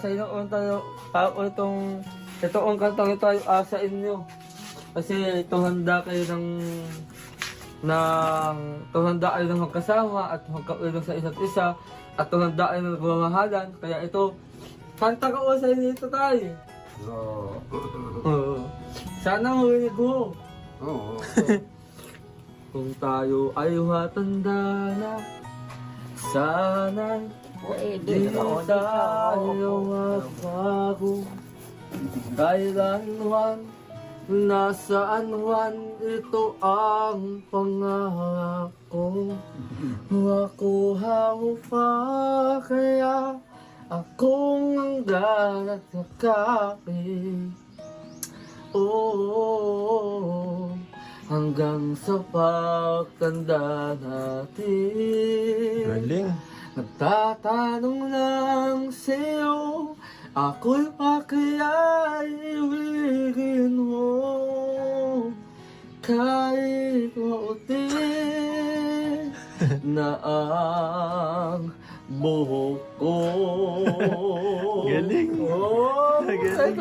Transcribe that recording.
sa inyo ito ang kantang ito ay sa inyo. Kasi tuhanda kayo tuhanda kayo ng magkasama at magkaulong sa isa't isa at tuhanda kayo ng nagmamahalan. Kaya ito, kanta ko sa inyo ito tayo. Oo. Sana marinig mo. Oo. Kung tayo ay matanda na, sana'y di tayo magbago. Kailanman, nasaan man ito ang pangako. Makuha mo pa kaya akong hanggan at yakapin. Oo, hanggang sa pagtanda natin. Galing. Nagtatanong lang sa'yo, ako'y pa kaya'y ibigin mo. Kahit mauti na ang buhok ko. Galing. Oh, Galing.